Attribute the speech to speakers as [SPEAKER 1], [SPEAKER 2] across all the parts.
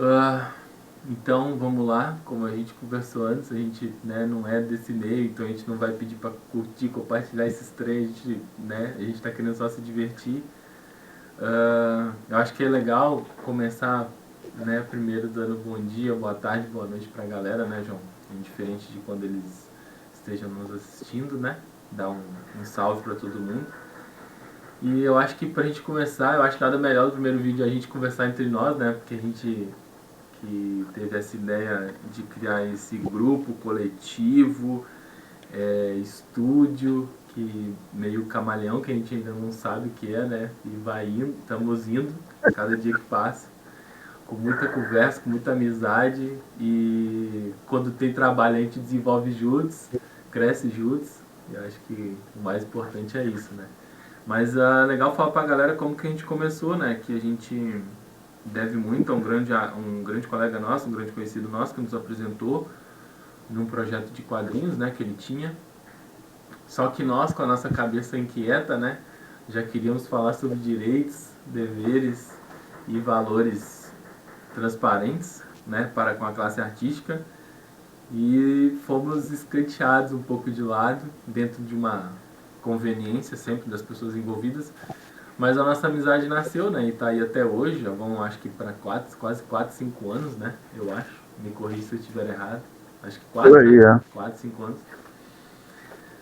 [SPEAKER 1] Ah, então vamos lá, como a gente conversou antes, a gente, né, não é desse meio, então a gente não vai pedir para curtir, compartilhar esses três, a gente tá querendo só se divertir. Eu acho que é legal começar, né, primeiro dando bom dia, boa tarde, boa noite pra galera, né, João? Indiferente de quando eles estejam nos assistindo, né? Dar um salve para todo mundo. E eu acho que pra gente começar, eu acho que nada melhor do primeiro vídeo a gente conversar entre nós, né? Porque a gente que teve essa ideia de criar esse grupo coletivo, estúdio, que meio camaleão, que a gente ainda não sabe o que é, né? E vai indo, estamos indo, cada dia que passa, com muita conversa, com muita amizade, e quando tem trabalho a gente desenvolve juntos, cresce juntos, e eu acho que o mais importante é isso, né? Mas é legal falar pra galera como que a gente começou, né? Que a gente deve muito a um grande colega nosso, um grande conhecido nosso, que nos apresentou num projeto de quadrinhos, né, que ele tinha. Só que nós, com a nossa cabeça inquieta, né, já queríamos falar sobre direitos, deveres e valores transparentes, né, para com a classe artística, e fomos escanteados um pouco de lado, dentro de uma conveniência sempre das pessoas envolvidas, mas a nossa amizade nasceu, né, e tá aí até hoje, já vão acho que para quase 4, 5 anos, né, eu acho, me corrija se eu estiver errado, acho que
[SPEAKER 2] Por
[SPEAKER 1] 4,
[SPEAKER 2] aí,
[SPEAKER 1] né,
[SPEAKER 2] é.
[SPEAKER 1] 4, 5 anos.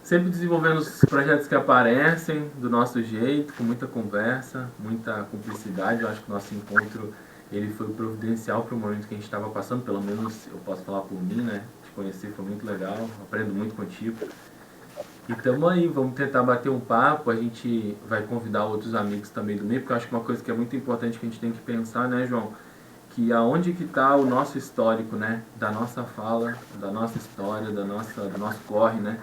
[SPEAKER 1] Sempre desenvolvendo os projetos que aparecem do nosso jeito, com muita conversa, muita cumplicidade. Eu acho que o nosso encontro ele foi providencial para o momento que a gente estava passando, pelo menos eu posso falar por mim, né? Te conhecer foi muito legal, aprendo muito contigo. E tamo aí, vamos tentar bater um papo, a gente vai convidar outros amigos também do meio, porque eu acho que uma coisa que é muito importante que a gente tem que pensar, né, João? Que aonde que está o nosso histórico, né? Da nossa fala, da nossa história, do nosso corre, né?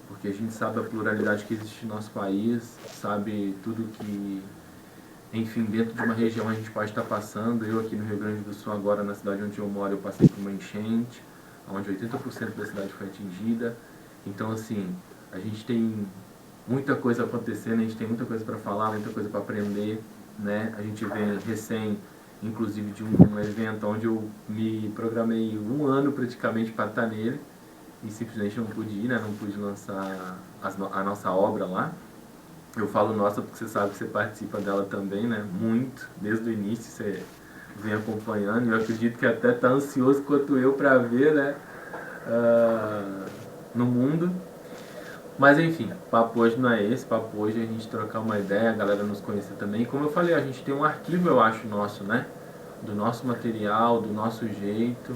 [SPEAKER 1] Porque a gente sabe a pluralidade que existe no nosso país, sabe tudo que, enfim, dentro de uma região a gente pode estar passando. Eu aqui no Rio Grande do Sul, agora na cidade onde eu moro, eu passei por uma enchente, onde 80% da cidade foi atingida. Então, assim, a gente tem muita coisa acontecendo, a gente tem muita coisa para falar, muita coisa para aprender, né? A gente vem recém, inclusive, de um evento onde eu me programei um ano praticamente para estar nele, e simplesmente não pude ir, né? Não pude lançar a nossa obra lá. Eu falo nossa porque você sabe que você participa dela também, né? Muito, desde o início você vem acompanhando, e eu acredito que até tá ansioso quanto eu para ver, né? Ah, no mundo. Mas enfim, papo hoje não é esse, papo hoje é a gente trocar uma ideia, a galera nos conhecer também. Como eu falei, a gente tem um arquivo, eu acho, nosso, né? Do nosso material, do nosso jeito.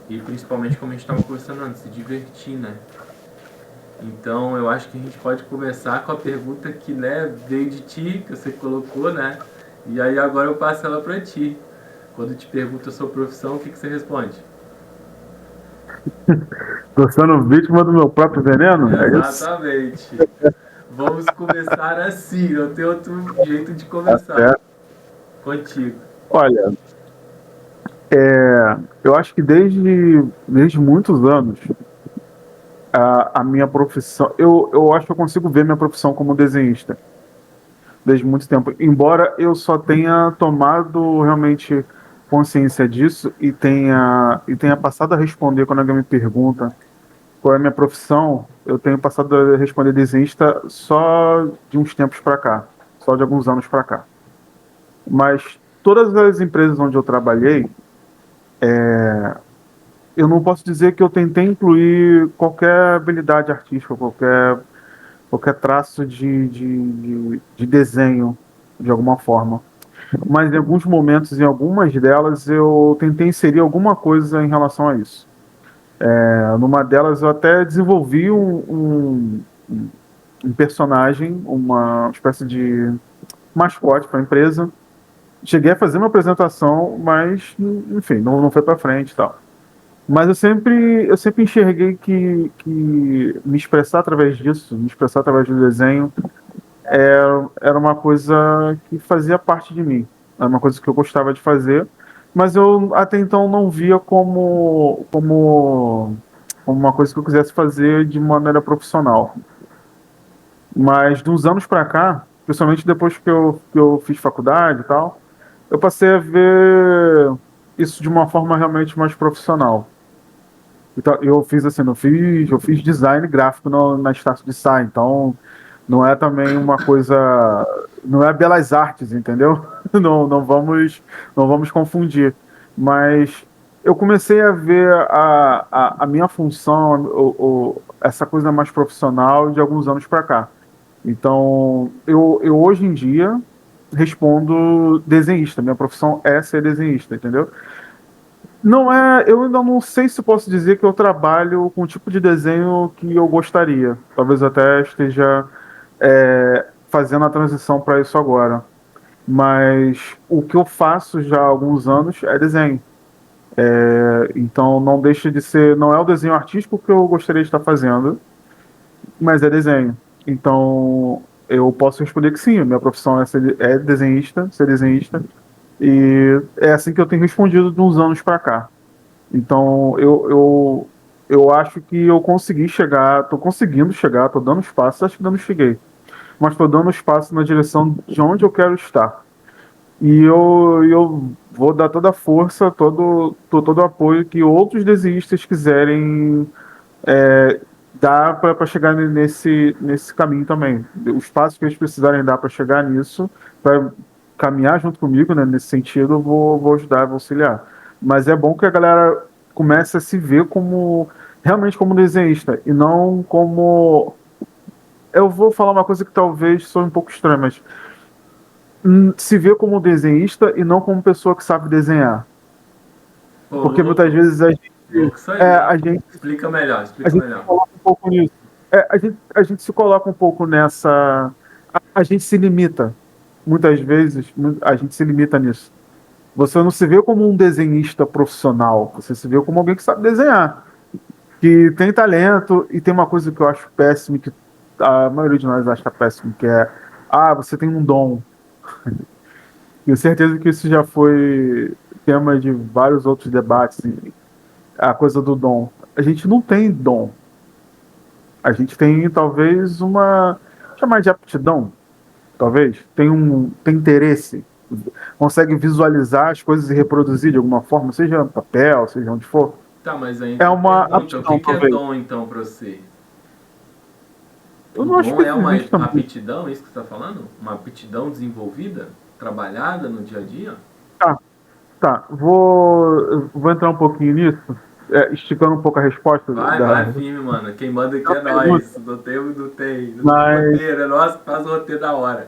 [SPEAKER 1] E principalmente como a gente estava conversando antes, se divertir, né? Então eu acho que a gente pode começar com a pergunta que, né, veio de ti, que você colocou, né? E aí agora eu passo ela para ti. Quando te pergunta a sua profissão, o que você responde?
[SPEAKER 2] Tô sendo vítima do meu próprio veneno? É isso?
[SPEAKER 1] Exatamente. Vamos começar assim, não tem outro jeito de
[SPEAKER 2] Tá
[SPEAKER 1] começar.
[SPEAKER 2] certo.
[SPEAKER 1] Contigo.
[SPEAKER 2] Olha, eu acho que desde muitos anos, a minha profissão. Eu acho que eu consigo ver minha profissão como desenhista, desde muito tempo. Embora eu só tenha tomado realmente consciência disso e tenha passado a responder quando alguém me pergunta qual é a minha profissão, eu tenho passado a responder desenhista só de uns tempos para cá, só de alguns anos para cá. Mas todas as empresas onde eu trabalhei, eu não posso dizer que eu tentei incluir qualquer habilidade artística, qualquer traço de desenho, de alguma forma. Mas em alguns momentos, em algumas delas, eu tentei inserir alguma coisa em relação a isso. Numa delas, eu até desenvolvi um personagem, uma espécie de mascote para a empresa. Cheguei a fazer uma apresentação, mas, enfim, não foi para frente e tal. Mas eu sempre enxerguei que me expressar através disso, me expressar através do desenho, era uma coisa que fazia parte de mim. Era uma coisa que eu gostava de fazer, mas eu até então não via como uma coisa que eu quisesse fazer de maneira profissional. Mas de uns anos para cá, principalmente depois que eu fiz faculdade e tal, eu passei a ver. isso de uma forma realmente mais profissional. Então, eu fiz assim, eu fiz design gráfico na Estácio de Sá, então não é também uma coisa, não é belas artes, entendeu? Não vamos confundir. Mas eu comecei a ver a minha função, essa coisa mais profissional de alguns anos para cá. Então, eu hoje em dia respondo desenhista. Minha profissão é ser desenhista, entendeu? Não é, eu ainda não sei se posso dizer que eu trabalho com o tipo de desenho que eu gostaria. Talvez até esteja fazendo a transição para isso agora. Mas o que eu faço já há alguns anos é desenho. Então não deixa de ser, não é o desenho artístico que eu gostaria de estar fazendo, mas é desenho. Então eu posso responder que sim, minha profissão é desenhista, ser desenhista, e é assim que eu tenho respondido de uns anos para cá. Então, eu acho que eu consegui chegar, tô conseguindo chegar, tô dando espaço, acho que ainda não cheguei, mas tô dando espaço na direção de onde eu quero estar. E eu vou dar toda a força, todo o apoio que outros desenhistas quiserem dar para chegar nesse caminho também. Os passos que eles precisarem dar para chegar nisso, para caminhar junto comigo, né, nesse sentido, eu vou ajudar, vou auxiliar. Mas é bom que a galera comece a se ver como realmente como desenhista e não como. Eu vou falar uma coisa que talvez soe um pouco estranha, mas se ver como desenhista e não como pessoa que sabe desenhar.
[SPEAKER 1] Pô,
[SPEAKER 2] Porque muitas
[SPEAKER 1] louco,
[SPEAKER 2] vezes
[SPEAKER 1] louco isso aí,
[SPEAKER 2] é,
[SPEAKER 1] hein?
[SPEAKER 2] a gente
[SPEAKER 1] Explica melhor,
[SPEAKER 2] a
[SPEAKER 1] explica
[SPEAKER 2] gente se
[SPEAKER 1] melhor.
[SPEAKER 2] coloca um pouco nisso. A gente se coloca um pouco nessa. A gente se limita. Muitas vezes, a gente se limita nisso. Você não se vê como um desenhista profissional. Você se vê como alguém que sabe desenhar, que tem talento. E tem uma coisa que eu acho péssimo, que a maioria de nós acha péssimo, que é: ah, você tem um dom. Tenho certeza que isso já foi tema de vários outros debates. A coisa do dom. A gente não tem dom. A gente tem talvez uma, chamar de aptidão, talvez, tem interesse, consegue visualizar as coisas e reproduzir de alguma forma, seja no papel, seja onde for.
[SPEAKER 1] Tá, mas aí a
[SPEAKER 2] É
[SPEAKER 1] gente
[SPEAKER 2] uma
[SPEAKER 1] pergunta, o que
[SPEAKER 2] aptidão,
[SPEAKER 1] que é
[SPEAKER 2] talvez.
[SPEAKER 1] dom então pra você?
[SPEAKER 2] Eu
[SPEAKER 1] O
[SPEAKER 2] não acho
[SPEAKER 1] dom
[SPEAKER 2] que
[SPEAKER 1] é
[SPEAKER 2] isso
[SPEAKER 1] uma
[SPEAKER 2] existe também.
[SPEAKER 1] aptidão, é isso que você está falando? Uma aptidão desenvolvida, trabalhada no dia a dia?
[SPEAKER 2] Tá, tá. Vou entrar um pouquinho nisso, esticando um pouco a resposta
[SPEAKER 1] Vai firme, mano. Quem manda aqui
[SPEAKER 2] da
[SPEAKER 1] é
[SPEAKER 2] pergunta,
[SPEAKER 1] nós. Não tem
[SPEAKER 2] mas
[SPEAKER 1] roteiro, é nós que faz o roteiro da hora.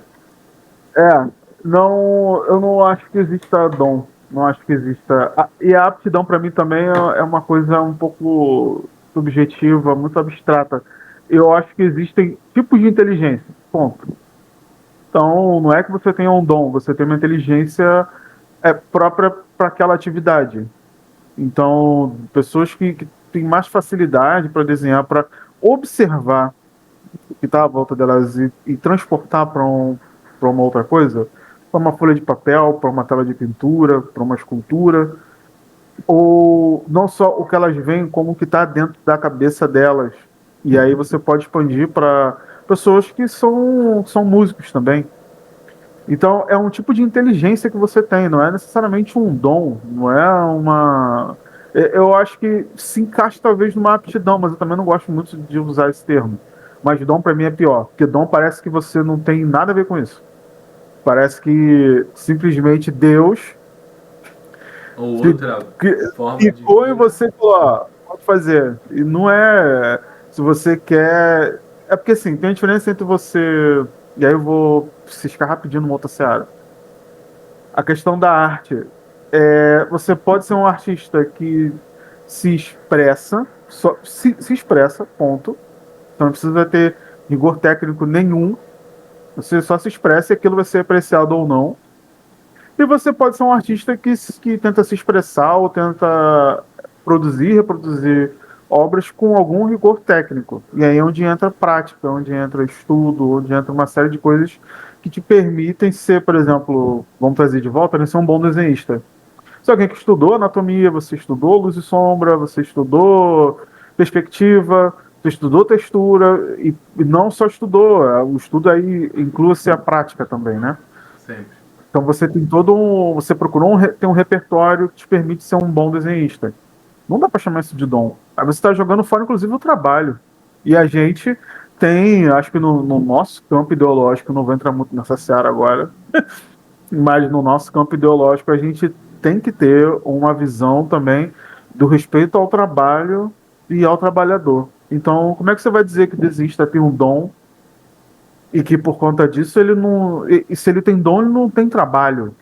[SPEAKER 2] é, não, eu não acho que exista dom. Não acho que exista. E a aptidão para mim também é uma coisa um pouco subjetiva, muito abstrata. Eu acho que existem tipos de inteligência. Ponto. Então, não é que você tenha um dom, você tem uma inteligência própria para aquela atividade. Então, pessoas que têm mais facilidade para desenhar, para observar o que está à volta delas e transportar para uma outra coisa, para uma folha de papel, para uma tela de pintura, para uma escultura, ou não só o que elas veem, como o que está dentro da cabeça delas. E aí você pode expandir para pessoas que são músicos também. Então é um tipo de inteligência que você tem, não é necessariamente um dom, não é uma. Eu acho que se encaixa talvez numa aptidão, mas eu também não gosto muito de usar esse termo. Mas dom para mim é pior, porque dom parece que você não tem nada a ver com isso. Parece que simplesmente Deus
[SPEAKER 1] Ou
[SPEAKER 2] te,
[SPEAKER 1] outra
[SPEAKER 2] que-
[SPEAKER 1] forma
[SPEAKER 2] ficou em
[SPEAKER 1] divina.
[SPEAKER 2] você e falou, ó, pode fazer. E não é se você quer. É porque assim, tem uma diferença entre você. E aí eu vou ciscar rapidinho numa outra seara. A questão da arte. Você pode ser um artista que se expressa, só, se expressa, ponto. Então não precisa ter rigor técnico nenhum. Você só se expressa e aquilo vai ser apreciado ou não. E você pode ser um artista que tenta se expressar ou tenta produzir, reproduzir obras com algum rigor técnico. E aí é onde entra prática, onde entra estudo, onde entra uma série de coisas que te permitem ser, por exemplo, vamos trazer de volta, né, ser um bom desenhista. Se alguém que estudou anatomia, você estudou luz e sombra, você estudou perspectiva, você estudou textura, e não só estudou, o estudo aí inclui-se a prática também, né?
[SPEAKER 1] Sempre.
[SPEAKER 2] Então você tem todo um, você procurou tem um repertório que te permite ser um bom desenhista. Não dá para chamar isso de dom. Aí você está jogando fora, inclusive, o trabalho. E a gente tem, acho que no nosso campo ideológico, não vou entrar muito nessa seara agora, mas no nosso campo ideológico a gente tem que ter uma visão também do respeito ao trabalho e ao trabalhador. Então, como é que você vai dizer que o desenhista tem um dom e que por conta disso ele não. E se ele tem dom, ele não tem trabalho.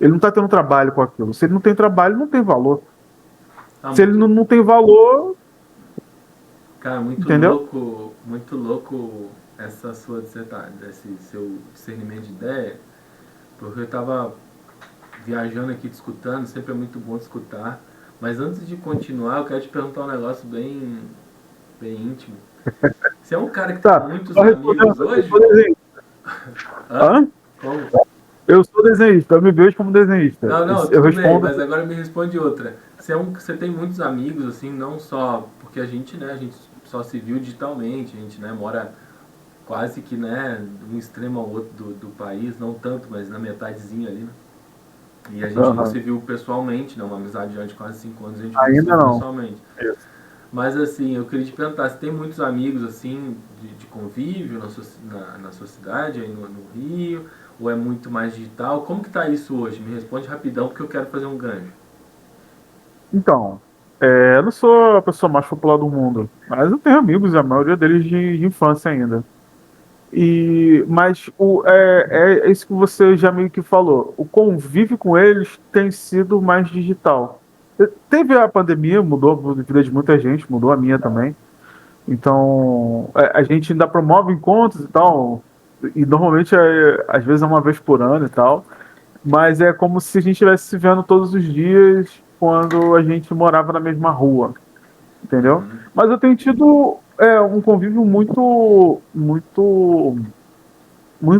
[SPEAKER 2] Ele não está tendo trabalho com aquilo. Se ele não tem trabalho, não tem valor.
[SPEAKER 1] Ah,
[SPEAKER 2] Se ele
[SPEAKER 1] muito,
[SPEAKER 2] não tem valor,
[SPEAKER 1] cara,
[SPEAKER 2] entendeu?
[SPEAKER 1] muito louco essa sua dissertação, esse seu discernimento de ideia, porque eu estava viajando aqui, te escutando, sempre é muito bom te escutar. Mas antes de continuar, eu quero te perguntar um negócio bem íntimo. Você é um cara que tem
[SPEAKER 2] Tá.
[SPEAKER 1] muitos
[SPEAKER 2] Só respondendo,
[SPEAKER 1] amigos
[SPEAKER 2] eu
[SPEAKER 1] hoje,
[SPEAKER 2] sou
[SPEAKER 1] João?
[SPEAKER 2] desenhista.
[SPEAKER 1] Hã?
[SPEAKER 2] Hã?
[SPEAKER 1] Como?
[SPEAKER 2] Eu sou desenhista, eu me vejo como desenhista.
[SPEAKER 1] Não,
[SPEAKER 2] Eu
[SPEAKER 1] tudo bem,
[SPEAKER 2] respondo.
[SPEAKER 1] mas agora me responde outra. Você tem muitos amigos, assim, não só porque a gente só se viu digitalmente, a gente, né, mora quase que, né, de um extremo ao outro do país, não tanto, mas na metadezinha ali, né? E a gente não se
[SPEAKER 2] Aham.
[SPEAKER 1] viu pessoalmente, né, uma amizade já de quase 5 anos, a gente não se
[SPEAKER 2] Ainda
[SPEAKER 1] viu
[SPEAKER 2] não.
[SPEAKER 1] pessoalmente.
[SPEAKER 2] Isso.
[SPEAKER 1] Mas assim, eu queria te perguntar, você tem muitos amigos assim de convívio na sua cidade, aí no Rio, ou é muito mais digital? Como que tá isso hoje? Me responde rapidão porque eu quero fazer um gancho.
[SPEAKER 2] Então, eu não sou a pessoa mais popular do mundo, mas eu tenho amigos, a maioria deles de infância ainda. Mas é isso que você já meio que falou. O convívio com eles tem sido mais digital. Teve a pandemia, mudou a vida de muita gente, mudou a minha também. Então, a gente ainda promove encontros e tal, e normalmente às vezes é uma vez por ano e tal, mas é como se a gente estivesse se vendo todos os dias quando a gente morava na mesma rua, entendeu?
[SPEAKER 1] Uhum.
[SPEAKER 2] Mas eu tenho tido um convívio muito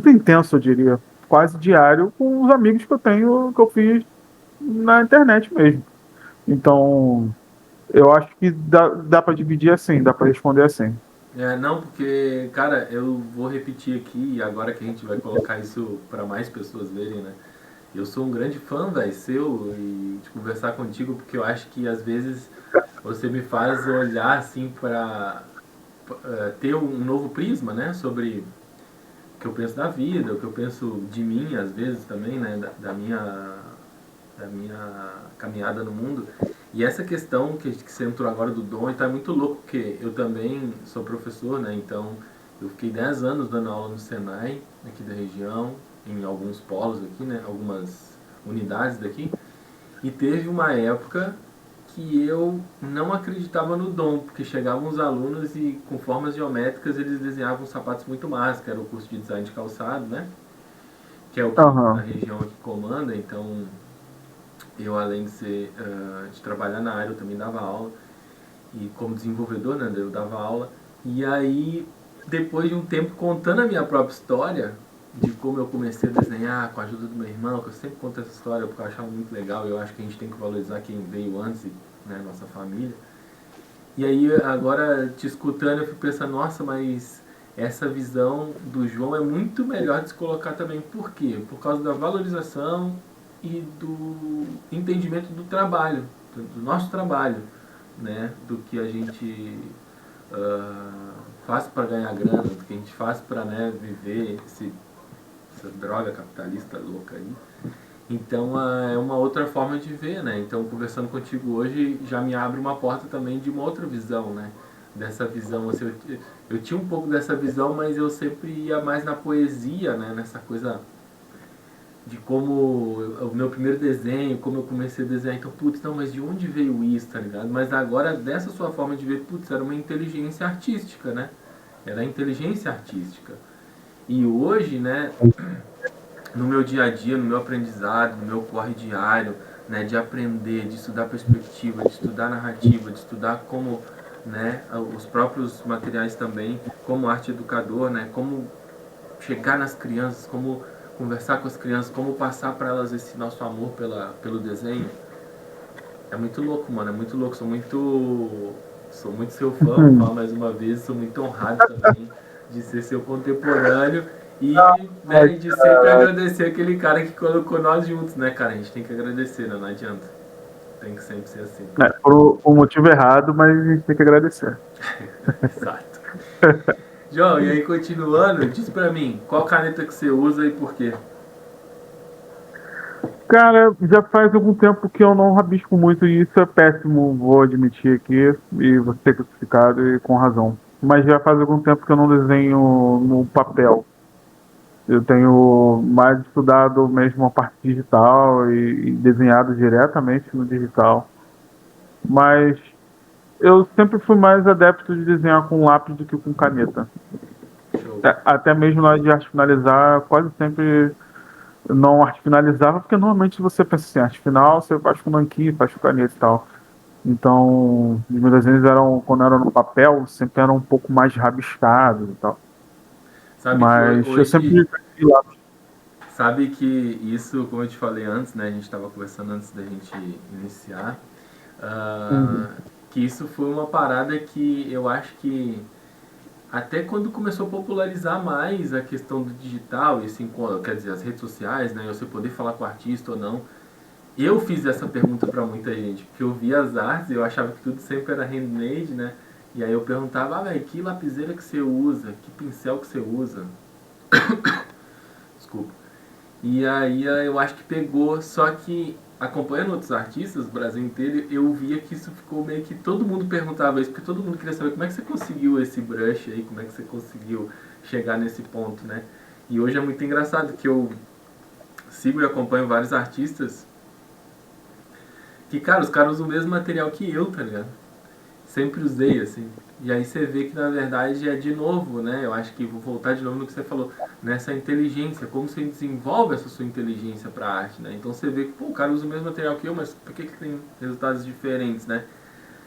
[SPEAKER 2] intenso, eu diria, quase diário com os amigos que eu tenho, que eu fiz na internet mesmo. Então, eu acho que dá para dividir assim, dá para responder assim.
[SPEAKER 1] Não, porque, cara, eu vou repetir aqui, e agora que a gente vai colocar isso para mais pessoas verem, né? Eu sou um grande fã, velho, seu, e de conversar contigo, porque eu acho que às vezes você me faz olhar assim para ter um novo prisma, né? Sobre o que eu penso da vida, o que eu penso de mim, às vezes também, né? Da minha caminhada no mundo. E essa questão que você entrou agora do dom, então é muito louco, porque eu também sou professor, né? Então eu fiquei 10 anos dando aula no Senai, aqui da região, em alguns polos aqui, né? Algumas unidades daqui. E teve uma época que eu não acreditava no dom, porque chegavam os alunos e com formas geométricas eles desenhavam sapatos muito massa, que era o curso de design de calçado, né? Que é o que na
[SPEAKER 2] Aham.
[SPEAKER 1] região aqui comanda, então eu além de trabalhar na área, eu também dava aula, e como desenvolvedor, né, eu dava aula, e aí depois de um tempo contando a minha própria história, de como eu comecei a desenhar com a ajuda do meu irmão, que eu sempre conto essa história porque eu achava muito legal e eu acho que a gente tem que valorizar quem veio antes, né, nossa família. E aí agora te escutando eu fico pensando, nossa, mas essa visão do João é muito melhor de se colocar também. Por quê? Por causa da valorização e do entendimento do trabalho, do nosso trabalho, né? Do que a gente faz para ganhar grana, do que a gente faz para, né, viver essa droga capitalista louca aí. Então é uma outra forma de ver, né? Então conversando contigo hoje já me abre uma porta também de uma outra visão, né? Dessa visão, assim, eu tinha um pouco dessa visão, mas eu sempre ia mais na poesia, né? Nessa coisa de como o meu primeiro desenho, como eu comecei a desenhar, então, putz, não, mas de onde veio isso, tá ligado? Mas agora, dessa sua forma de ver, putz, era uma inteligência artística, né? Era a inteligência artística. E hoje, né, no meu dia a dia, no meu aprendizado, no meu corre diário, né, de aprender, de estudar perspectiva, de estudar narrativa, de estudar como, né, os próprios materiais também, como arte educador, né, como chegar nas crianças, como conversar com as crianças, como passar para elas esse nosso amor pelo desenho. É muito louco, mano, é muito louco. Sou muito seu fã, vou falar
[SPEAKER 2] Hum.
[SPEAKER 1] mais uma vez, sou muito honrado também de ser seu contemporâneo E, né,
[SPEAKER 2] Ai,
[SPEAKER 1] e de sempre agradecer aquele cara que colocou nós juntos, né, cara? A gente tem que agradecer, né? Não adianta. Tem que sempre ser assim.
[SPEAKER 2] por um motivo errado, mas a gente tem que agradecer.
[SPEAKER 1] Exato. João, e aí continuando, diz pra mim, qual caneta que você usa e por quê?
[SPEAKER 2] Cara, já faz algum tempo que eu não rabisco muito e isso é péssimo, vou admitir aqui, e vou ser crucificado e com razão. Mas já faz algum tempo que eu não desenho no papel. Eu tenho mais estudado mesmo a parte digital e desenhado diretamente no digital. Mas eu sempre fui mais adepto de desenhar com lápis do que com caneta.
[SPEAKER 1] Show.
[SPEAKER 2] Até mesmo na hora de arte finalizar, quase sempre não arte finalizava, porque normalmente você pensa assim, arte final, você faz com nanquim, faz com caneta e tal. Então, os meus desenhos eram, quando eram no papel, sempre eram um pouco mais rabiscados e tal.
[SPEAKER 1] Sabe que
[SPEAKER 2] Mas eu sempre
[SPEAKER 1] hoje,
[SPEAKER 2] preferi lápis.
[SPEAKER 1] sabe que isso, como eu te falei antes, né? A gente estava conversando antes da gente iniciar,
[SPEAKER 2] Uhum.
[SPEAKER 1] ah, que isso foi uma parada que eu acho que até quando começou a popularizar mais a questão do digital, assim, quer dizer, as redes sociais, né? Você poder falar com o artista ou não. Eu fiz essa pergunta para muita gente, porque eu via as artes, eu achava que tudo sempre era handmade, né? E aí eu perguntava, ah, velho, que lapiseira que você usa? Que pincel que você usa? Desculpa. E aí eu acho que pegou, só que acompanhando outros artistas do Brasil inteiro, eu via que isso ficou meio que todo mundo perguntava isso, porque todo mundo queria saber como é que você conseguiu esse brush aí, como é que você conseguiu chegar nesse ponto, né? E hoje é muito engraçado que eu sigo e acompanho vários artistas que, cara, os caras usam o mesmo material que eu, tá ligado? Sempre usei, assim. E aí você vê que na verdade é de novo, né? Eu acho que vou voltar de novo no que você falou, nessa inteligência, como você desenvolve essa sua inteligência para arte, né? Então você vê que, pô, o cara usa o mesmo material que eu, mas por que tem resultados diferentes, né?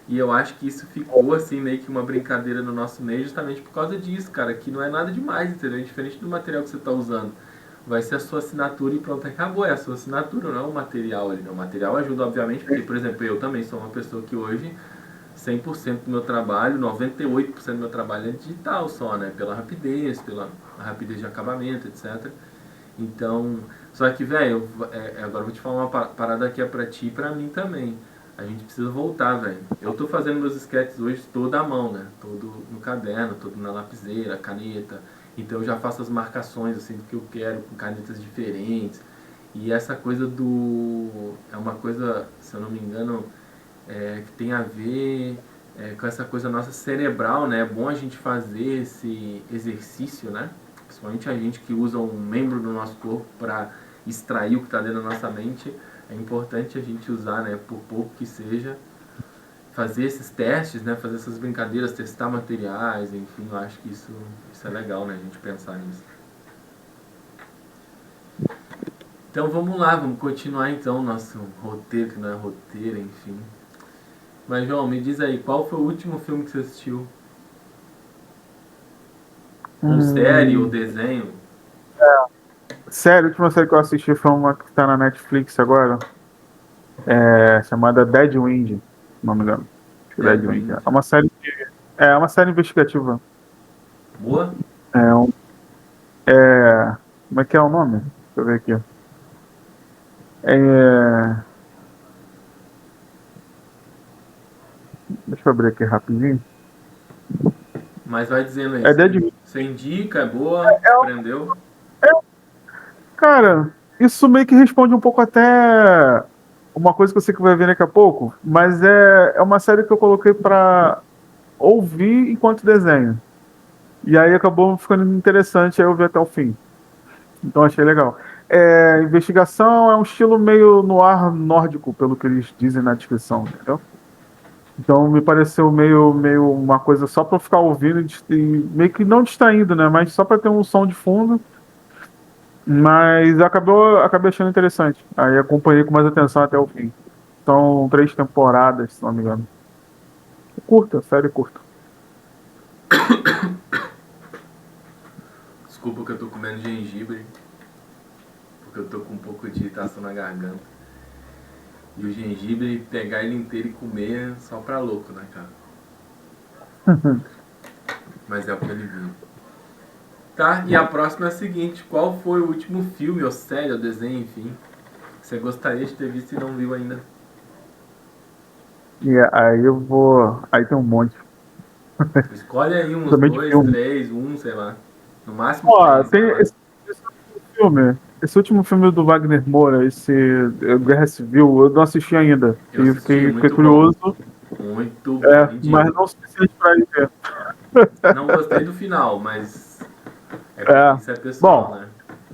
[SPEAKER 1] E eu acho que isso ficou assim meio que uma brincadeira no nosso meio justamente por causa disso, cara, que não é nada demais, entendeu? É diferente do material que você está usando. Vai ser a sua assinatura e pronto, acabou. É a sua assinatura, não é o material ali. Né? O material ajuda, obviamente, porque, por exemplo, eu também sou uma pessoa que hoje 100% do meu trabalho, 98% do meu trabalho é digital só, né? Pela rapidez de acabamento, etc. Então, só que, velho, agora eu vou te falar uma parada que é pra ti e pra mim também. A gente precisa voltar, velho. Eu tô fazendo meus sketches hoje todo à mão, né? Todo no caderno, todo na lapiseira, caneta. Então eu já faço as marcações assim do que eu quero com canetas diferentes. E essa coisa do. É uma coisa, se eu não me engano, que tem a ver com essa coisa nossa cerebral, né? É bom a gente fazer esse exercício, né? Principalmente a gente que usa um membro do nosso corpo para extrair o que está dentro da nossa mente. É importante a gente usar, né? Por pouco que seja, fazer esses testes, né? Fazer essas brincadeiras, testar materiais, enfim, eu acho que isso é legal, né? A gente pensar nisso. Então vamos lá, vamos continuar então nosso roteiro, que não é roteiro, enfim. Mas João, me diz aí, qual foi o último filme que você assistiu? Ou série, ou
[SPEAKER 2] Hum,
[SPEAKER 1] desenho?
[SPEAKER 2] sério, a última série que eu assisti foi uma que tá na Netflix agora, chamada Deadwind, se não me engano. Acho que é Deadwind.
[SPEAKER 1] Deadwind.
[SPEAKER 2] É uma série investigativa.
[SPEAKER 1] Boa?
[SPEAKER 2] É, é, como é que é o nome? Deixa eu ver aqui. É, deixa eu abrir aqui rapidinho.
[SPEAKER 1] Mas vai dizendo aí,
[SPEAKER 2] É Deadwind.
[SPEAKER 1] você indica, é boa, te prendeu?
[SPEAKER 2] Cara, isso meio que responde um pouco até uma coisa que eu sei que vai ver daqui a pouco, mas é uma série que eu coloquei pra ouvir enquanto desenho. E aí acabou ficando interessante, aí eu vi até o fim. Então achei legal. Investigação é um estilo meio noir nórdico, pelo que eles dizem na descrição, entendeu? Então me pareceu meio uma coisa só pra eu ficar ouvindo e meio que não distraindo, né? Mas só pra ter um som de fundo. Mas acabei achando interessante. Aí acompanhei com mais atenção até o fim. São 3 temporadas, se não me engano. Curta, série curta.
[SPEAKER 1] Desculpa que eu tô comendo gengibre, porque eu tô com um pouco de irritação na garganta. E o gengibre, pegar ele inteiro e comer só pra louco, né, cara? Mas é o que ele viu. Tá, e a próxima é a seguinte: qual foi o último filme, ou série, ou desenho, enfim, que você gostaria de ter visto e não viu ainda?
[SPEAKER 2] E aí eu vou. Aí tem um monte.
[SPEAKER 1] Escolhe aí uns
[SPEAKER 2] Principalmente
[SPEAKER 1] dois,
[SPEAKER 2] filme.
[SPEAKER 1] três, um, sei lá. No máximo
[SPEAKER 2] Ó,
[SPEAKER 1] três,
[SPEAKER 2] tem
[SPEAKER 1] vai lá.
[SPEAKER 2] esse último filme. Esse último filme do Wagner Moura, esse Guerra Civil, eu não assisti ainda.
[SPEAKER 1] Eu
[SPEAKER 2] E
[SPEAKER 1] assisti,
[SPEAKER 2] fiquei
[SPEAKER 1] muito bom.
[SPEAKER 2] curioso,
[SPEAKER 1] Muito bom,
[SPEAKER 2] mas
[SPEAKER 1] indico.
[SPEAKER 2] não o suficiente pra ir ver.
[SPEAKER 1] Não gostei do final, mas
[SPEAKER 2] É.
[SPEAKER 1] isso é pessoal,
[SPEAKER 2] Bom,
[SPEAKER 1] né?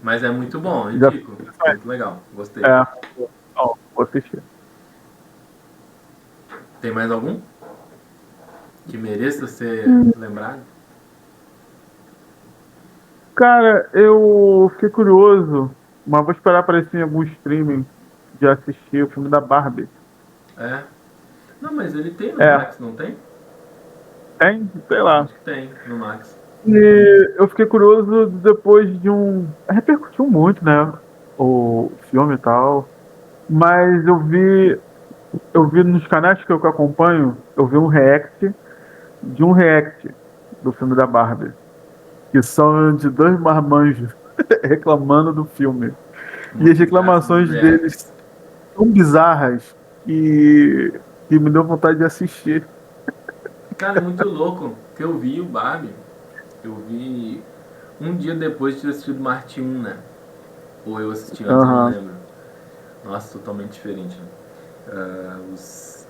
[SPEAKER 1] Mas é muito bom,
[SPEAKER 2] já
[SPEAKER 1] indico. Muito legal, gostei.
[SPEAKER 2] é. Ó, vou assistir.
[SPEAKER 1] Tem mais algum que mereça ser lembrado?
[SPEAKER 2] Cara, eu fiquei curioso, mas vou esperar aparecer em algum streaming de assistir o filme da Barbie.
[SPEAKER 1] É. Não, mas ele tem no
[SPEAKER 2] É,
[SPEAKER 1] Max, não tem?
[SPEAKER 2] tem? Sei lá.
[SPEAKER 1] Acho que tem no Max.
[SPEAKER 2] E eu fiquei curioso depois de um. Repercutiu muito, né? O filme e tal. Mas eu vi nos canais que eu acompanho, eu vi um react de um react do filme da Barbie. Que são de dois marmanjos reclamando do filme. E
[SPEAKER 1] Uma
[SPEAKER 2] as
[SPEAKER 1] desgraça dos
[SPEAKER 2] reclamações deles
[SPEAKER 1] reacts.
[SPEAKER 2] tão bizarras que me deu vontade de assistir.
[SPEAKER 1] Cara, é muito louco que eu vi o Barbie. Eu vi um dia depois de ter assistido Marte 1, né? Ou eu assisti antes, eu não
[SPEAKER 2] Aham.
[SPEAKER 1] lembro. Nossa, totalmente diferente, né?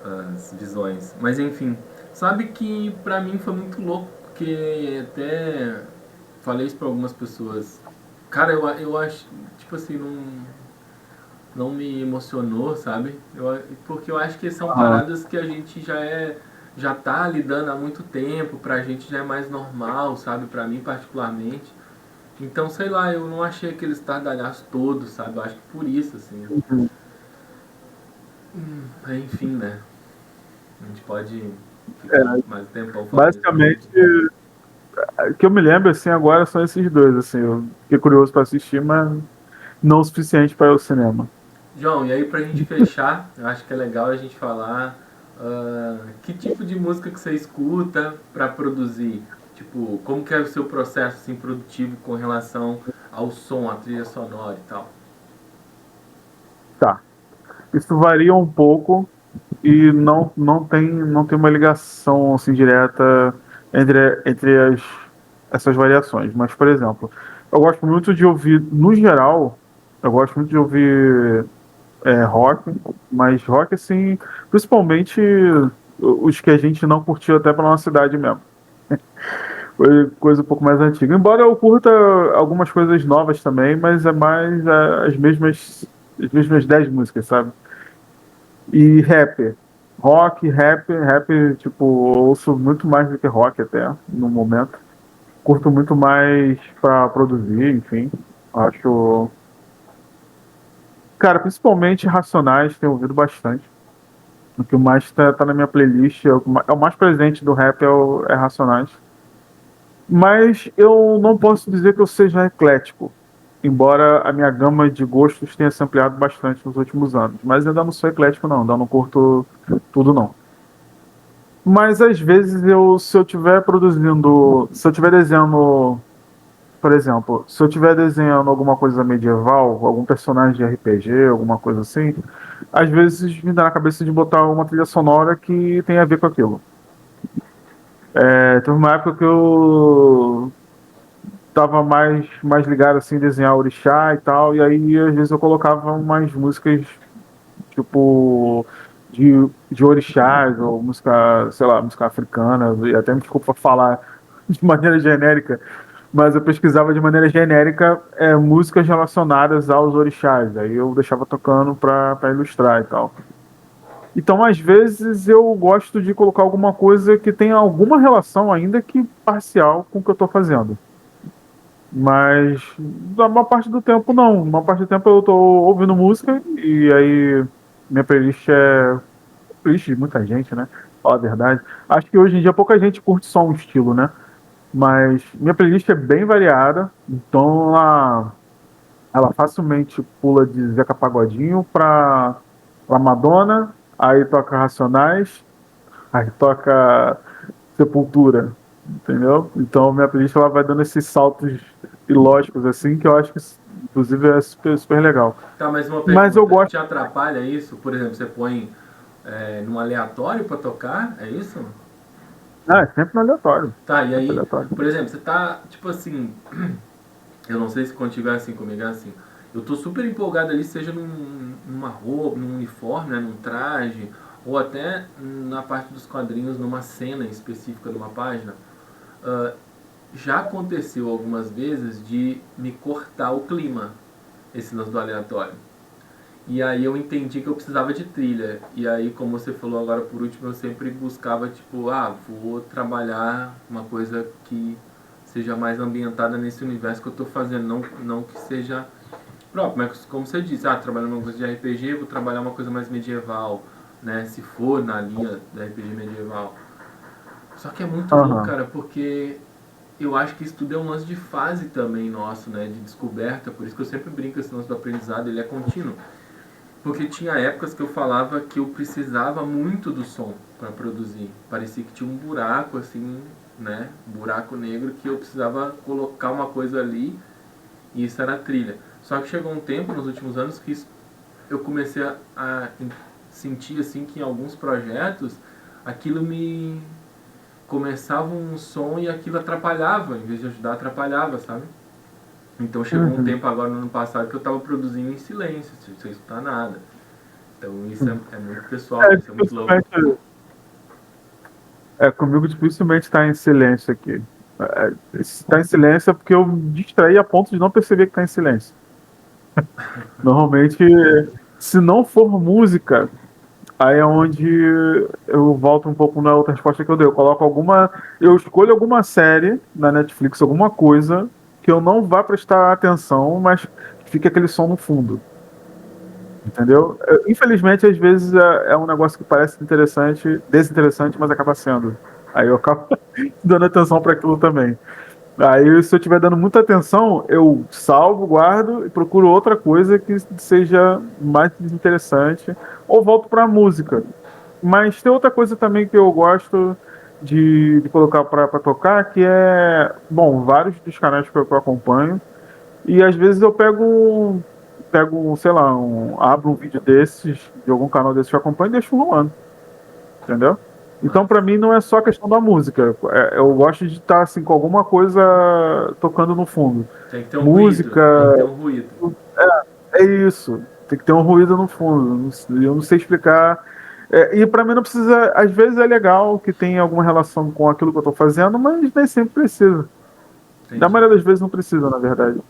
[SPEAKER 1] As visões. Mas enfim, sabe que pra mim foi muito louco, porque até falei isso pra algumas pessoas. Cara, eu acho, tipo assim, não me emocionou, sabe? Porque eu acho que são
[SPEAKER 2] Aham.
[SPEAKER 1] paradas que a gente já tá lidando há muito tempo, pra gente já é mais normal, sabe? Pra mim particularmente. Então, sei lá, eu não achei aqueles estardalhaços todos, sabe? Eu acho que por isso, assim.
[SPEAKER 2] Uhum.
[SPEAKER 1] Enfim, né? A gente pode ficar
[SPEAKER 2] É,
[SPEAKER 1] mais um tempão falando desse filme.
[SPEAKER 2] basicamente, o que eu me lembro assim agora são esses dois, assim, eu fiquei curioso para assistir, mas não o suficiente para ir ao cinema.
[SPEAKER 1] João, e aí pra gente fechar, eu acho que é legal a gente falar que tipo de música que você escuta pra produzir. Tipo, como que é o seu processo assim, produtivo com relação ao som, à trilha sonora e tal.
[SPEAKER 2] Tá. Isso varia um pouco e não tem uma ligação assim direta entre essas variações. Mas, por exemplo, eu gosto muito de ouvir, no geral, eu gosto muito de ouvir rock, mas rock assim, principalmente os que a gente não curtiu até pela nossa cidade mesmo. Coisa um pouco mais antiga. Embora eu curta algumas coisas novas também, mas é mais as mesmas 10 músicas, sabe? E rap. Rock, rap, tipo, eu ouço muito mais do que rock até, no momento. Curto muito mais pra produzir, enfim. Acho. Cara, principalmente Racionais, tenho ouvido bastante. O que mais tá na minha playlist, é o mais presente do rap é Racionais. Mas eu não posso dizer que eu seja eclético, embora a minha gama de gostos tenha se ampliado bastante nos últimos anos. Mas ainda não sou eclético, não, ainda não curto tudo, não. Mas às vezes se eu estiver produzindo, se eu estiver desenhando, por exemplo, se eu estiver desenhando alguma coisa medieval, algum personagem de RPG, alguma coisa assim, às vezes me dá na cabeça de botar uma trilha sonora que tem a ver com aquilo. Teve uma época que eu tava mais ligado assim, em desenhar orixá e tal, e aí às vezes eu colocava umas músicas tipo de orixás, ou música, sei lá, música africana, e até me desculpa falar de maneira genérica, mas eu pesquisava de maneira genérica músicas relacionadas aos orixás, aí eu deixava tocando para ilustrar e tal. Então, às vezes, eu gosto de colocar alguma coisa que tenha alguma relação, ainda que parcial, com o que eu estou fazendo. Mas, na maior parte do tempo, não. Na maior parte do tempo eu tô ouvindo música e aí minha playlist é playlist de muita gente, né? Fala a verdade. Acho que hoje em dia pouca gente curte só um estilo, né? Mas minha playlist é bem variada, então ela facilmente pula de Zeca Pagodinho pra Madonna, aí toca Racionais, aí toca Sepultura. entendeu? Então minha playlist ela vai dando esses saltos ilógicos assim que eu acho que inclusive é super, super legal.
[SPEAKER 1] Tá, mas uma
[SPEAKER 2] Mas eu
[SPEAKER 1] pergunta,
[SPEAKER 2] gosto.
[SPEAKER 1] te atrapalha isso? Por exemplo, você põe num aleatório pra tocar, é isso?
[SPEAKER 2] Ah, é sempre no aleatório.
[SPEAKER 1] Tá, e
[SPEAKER 2] Sempre
[SPEAKER 1] aí,
[SPEAKER 2] aleatório.
[SPEAKER 1] por exemplo, você tá, tipo assim, eu não sei se contigo é assim, comigo é assim. Eu tô super empolgado ali, seja numa roupa, num uniforme, né, num traje, ou até na parte dos quadrinhos, numa cena específica de uma página. Ah, já aconteceu algumas vezes de me cortar o clima, esse lance do aleatório. E aí eu entendi que eu precisava de trilha. E aí, como você falou agora por último, eu sempre buscava, tipo, vou trabalhar uma coisa que seja mais ambientada nesse universo que eu estou fazendo, não que seja próprio, mas como você disse, trabalhando uma coisa de RPG, vou trabalhar uma coisa mais medieval, né? Se for na linha da RPG medieval. Só que é muito louco,
[SPEAKER 2] Aham.
[SPEAKER 1] cara, porque eu acho que isso tudo é um lance de fase também nosso, né? De descoberta, por isso que eu sempre brinco esse lance do aprendizado, ele é contínuo. Porque tinha épocas que eu falava que eu precisava muito do som para produzir. Parecia que tinha um buraco, assim, né? Um buraco negro que eu precisava colocar uma coisa ali e isso era a trilha. Só que chegou um tempo, nos últimos anos, que eu comecei a sentir, assim, que em alguns projetos aquilo me começava um som e aquilo atrapalhava, em vez de ajudar, atrapalhava, sabe? Então chegou um
[SPEAKER 2] Uhum.
[SPEAKER 1] tempo agora no ano passado que eu estava produzindo em silêncio, sem escutar nada. Então isso é muito pessoal,
[SPEAKER 2] É,
[SPEAKER 1] isso é muito louco.
[SPEAKER 2] dificilmente, comigo dificilmente está em silêncio aqui. Se está em silêncio é porque eu me distraí a ponto de não perceber que está em silêncio. Normalmente, se não for música, aí é onde eu volto um pouco na outra resposta que eu dei. Eu escolho alguma série na Netflix, alguma coisa que eu não vá prestar atenção, mas que fique aquele som no fundo, entendeu? Infelizmente, às vezes é um negócio que parece interessante, desinteressante, mas acaba sendo. Aí eu acabo dando atenção para aquilo também. Aí, se eu estiver dando muita atenção, eu salvo, guardo e procuro outra coisa que seja mais interessante, ou volto para a música. Mas tem outra coisa também que eu gosto de colocar para tocar, que é, bom, vários dos canais que eu acompanho, e às vezes eu sei lá, abro um vídeo desses, de algum canal desses que eu acompanho e deixo rolando, entendeu? Então,
[SPEAKER 1] Mas
[SPEAKER 2] para mim, não é só questão da música. Eu gosto de estar assim, com alguma coisa tocando no fundo.
[SPEAKER 1] tem que ter um ruído,
[SPEAKER 2] Música,
[SPEAKER 1] tem que ter um ruído.
[SPEAKER 2] é isso. Tem que ter um ruído no fundo. Eu não sei explicar. E para mim não precisa. Às vezes é legal que tenha alguma relação com aquilo que eu estou fazendo, mas nem sempre precisa. Da
[SPEAKER 1] Entendi.
[SPEAKER 2] maioria das vezes não precisa, na verdade.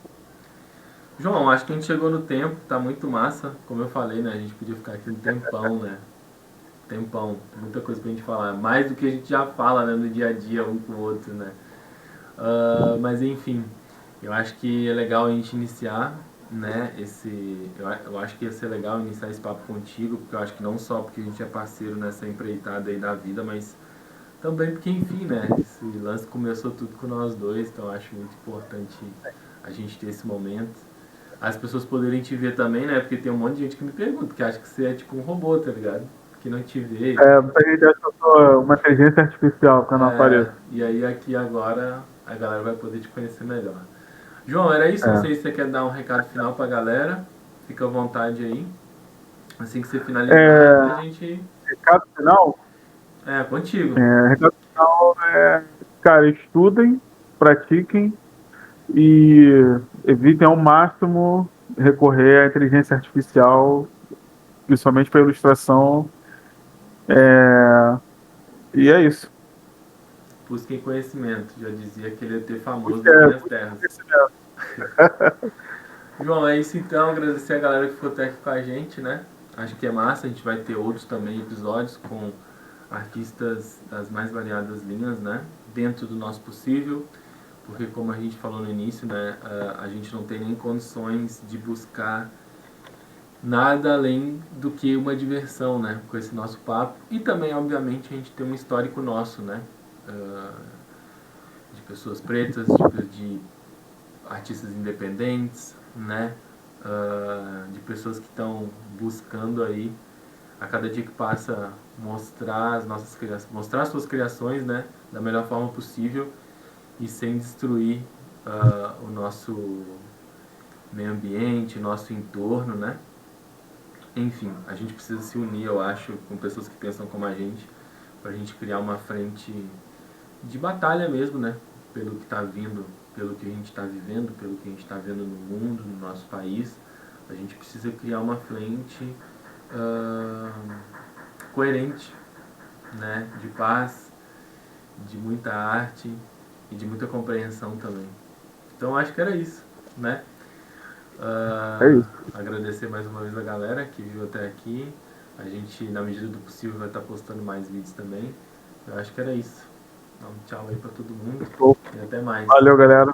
[SPEAKER 1] João, acho que a gente chegou no tempo, tá muito massa. Como eu falei, né? A gente podia ficar aqui um tempão, né? Tempão, muita coisa pra gente falar. Mais do que a gente já fala, né, no dia a dia um com o outro, né? Mas enfim, eu acho que é legal a gente iniciar, né, eu acho que ia ser legal iniciar esse papo contigo, porque eu acho que não só porque a gente é parceiro nessa empreitada aí da vida, mas também porque, enfim, né, esse lance começou tudo com nós dois, então eu acho muito importante a gente ter esse momento. As pessoas poderem te ver também, né, porque tem um monte de gente que me pergunta, que acha que você é tipo um robô, tá ligado? Que não te vê.
[SPEAKER 2] Muita gente acha que eu sou uma inteligência artificial quando eu apareço.
[SPEAKER 1] E aí aqui agora a galera vai poder te conhecer melhor. João, era isso. Não
[SPEAKER 2] É.
[SPEAKER 1] sei se você quer dar um recado final pra galera. Fica à vontade aí. Assim que você finalizar, a
[SPEAKER 2] É,
[SPEAKER 1] gente.
[SPEAKER 2] recado final?
[SPEAKER 1] Contigo.
[SPEAKER 2] Recado final cara, estudem, pratiquem e evitem ao máximo recorrer à inteligência artificial, principalmente para ilustração. É, e é isso.
[SPEAKER 1] Busquem conhecimento. Já dizia aquele ET famoso das minhas
[SPEAKER 2] Busque
[SPEAKER 1] terras.
[SPEAKER 2] conhecimento.
[SPEAKER 1] João, é isso então. Agradecer a galera que ficou até aqui com a gente, né? Acho que é massa. A gente vai ter outros também episódios com artistas das mais variadas linhas, né? Dentro do nosso possível. Porque como a gente falou no início, né? A gente não tem nem condições de buscar nada além do que uma diversão, né, com esse nosso papo. E também, obviamente, a gente tem um histórico nosso, né, uh, de pessoas pretas, de artistas independentes, né, de pessoas que estão buscando aí a cada dia que passa, mostrar as nossas criações, mostrar as suas criações, né, da melhor forma possível e sem destruir o nosso meio ambiente, nosso entorno, né? Enfim, a gente precisa se unir, eu acho, com pessoas que pensam como a gente, para a gente criar uma frente de batalha mesmo, né? Pelo que está vindo, pelo que a gente está vivendo, pelo que a gente está vendo no mundo, no nosso país. A gente precisa criar uma frente coerente, né? De paz, de muita arte e de muita compreensão também. Então acho que era isso, né?
[SPEAKER 2] É isso.
[SPEAKER 1] Agradecer mais uma vez a galera que viu até aqui. A gente, na medida do possível, vai estar postando mais vídeos também. Eu acho que era isso. Dá um tchau aí pra todo mundo e até mais.
[SPEAKER 2] Valeu, galera.